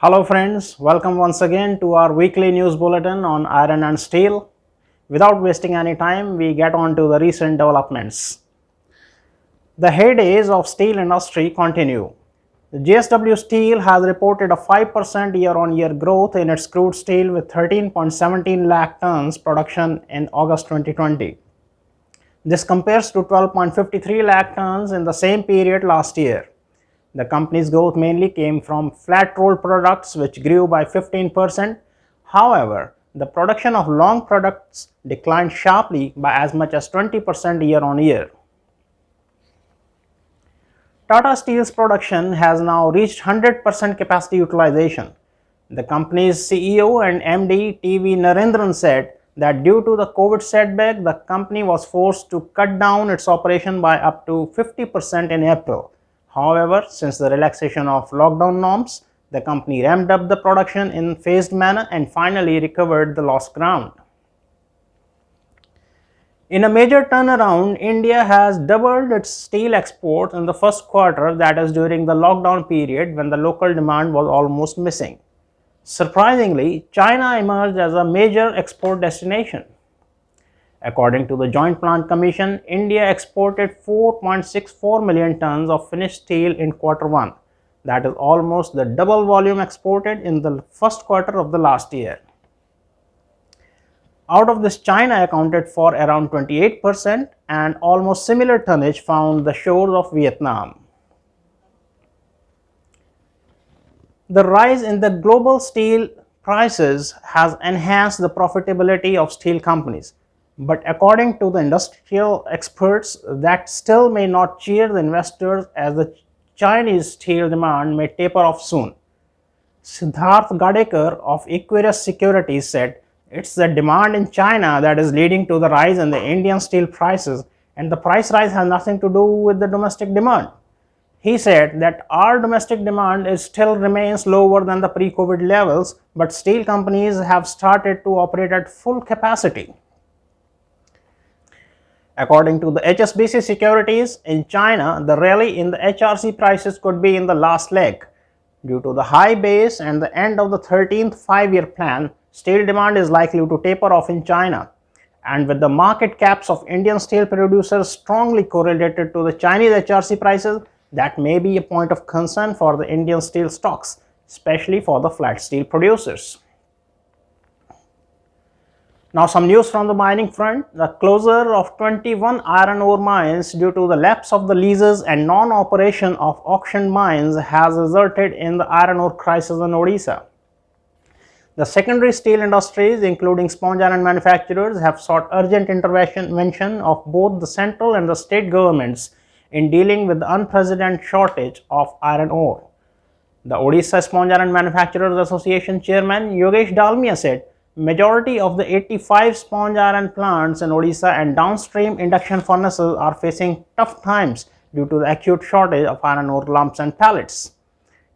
Hello friends, welcome once again to our weekly news bulletin on iron and steel. Without wasting any time, we get on to the recent developments. The heydays of steel industry continue. The JSW Steel has reported a 5% year-on-year growth in its crude steel with 13.17 lakh tons production in August 2020. This compares to 12.53 lakh tons in the same period last year. The company's growth mainly came from flat rolled products, which grew by 15%. However, the production of long products declined sharply by as much as 20% year on year. Tata Steel's production has now reached 100% capacity utilization. The company's CEO and MD TV Narendran said that due to the COVID setback, the company was forced to cut down its operation by up to 50% in April. However, since the relaxation of lockdown norms, the company ramped up the production in phased manner and finally recovered the lost ground. In a major turnaround, India has doubled its steel exports in the first quarter, that is during the lockdown period when the local demand was almost missing. Surprisingly, China emerged as a major export destination. According to the Joint Plant Commission, India exported 4.64 million tons of finished steel in quarter 1. That is almost the double volume exported in the first quarter of the last year. Out of this, China accounted for around 28% and almost similar tonnage found the shores of Vietnam. The rise in the global steel prices has enhanced the profitability of steel companies. But according to the industrial experts, that still may not cheer the investors as the Chinese steel demand may taper off soon. Siddharth Gadekar of Equirus Securities said, "It's the demand in China that is leading to the rise in the Indian steel prices, and the price rise has nothing to do with the domestic demand." He said that our domestic demand still remains lower than the pre-COVID levels, but steel companies have started to operate at full capacity. According to the HSBC Securities, in China, the rally in the HRC prices could be in the last leg. Due to the high base and the end of the 13th five-year plan, steel demand is likely to taper off in China. And with the market caps of Indian steel producers strongly correlated to the Chinese HRC prices, that may be a point of concern for the Indian steel stocks, especially for the flat steel producers. Now some news from the mining front. The closure of 21 iron ore mines due to the lapse of the leases and non-operation of auctioned mines has resulted in the iron ore crisis in Odisha. The secondary steel industries, including sponge iron manufacturers, have sought urgent intervention of both the central and the state governments in dealing with the unprecedented shortage of iron ore. The Odisha Sponge Iron Manufacturers Association chairman Yogesh Dalmia said, "Majority of the 85 sponge iron plants in Odisha and downstream induction furnaces are facing tough times due to the acute shortage of iron ore lumps and pellets."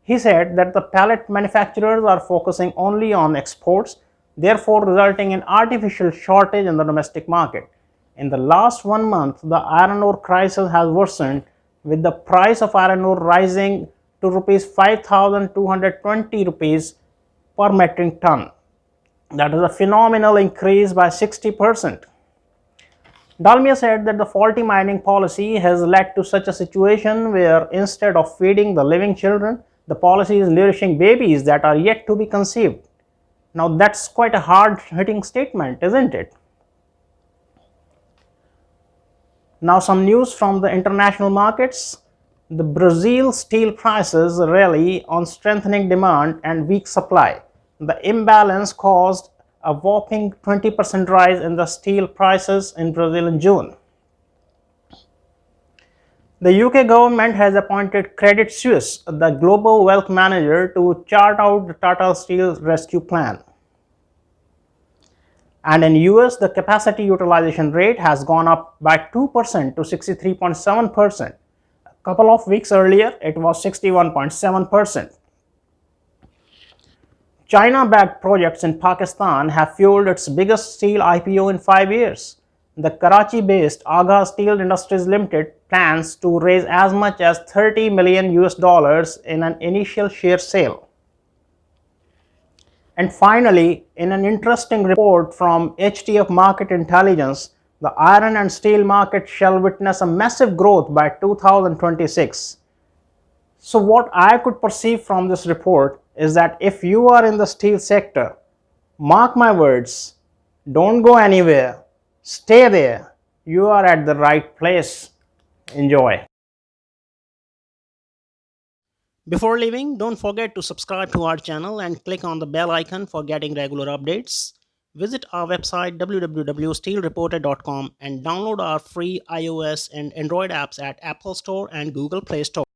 He said that the pellet manufacturers are focusing only on exports, therefore resulting in artificial shortage in the domestic market. In the last 1 month, the iron ore crisis has worsened, with the price of iron ore rising to rupees 5,220 rupees per metric ton. That is a phenomenal increase by 60%. Dalmia said that the faulty mining policy has led to such a situation where instead of feeding the living children, the policy is nourishing babies that are yet to be conceived. Now that's quite a hard-hitting statement, isn't it? Now some news from the international markets. The Brazil steel prices rally on strengthening demand and weak supply. The imbalance caused a whopping 20% rise in the steel prices in Brazil in June. The UK government has appointed Credit Suisse, the global wealth manager, to chart out the Tata Steel rescue plan. And in US, the capacity utilization rate has gone up by 2% to 63.7%. A couple of weeks earlier, it was 61.7%. China-backed projects in Pakistan have fueled its biggest steel IPO in 5 years. The Karachi-based Agha Steel Industries Limited plans to raise as much as $30 million in an initial share sale. And finally, in an interesting report from HTF Market Intelligence, the iron and steel market shall witness a massive growth by 2026. So what I could perceive from this report is that if you are in the steel sector, mark my words, don't go anywhere, stay there, you are at the right place. Enjoy. Before leaving, don't forget to subscribe to our channel and click on the bell icon for getting regular updates. Visit our website www.steelreporter.com and download our free iOS and Android apps at Apple Store and Google Play Store.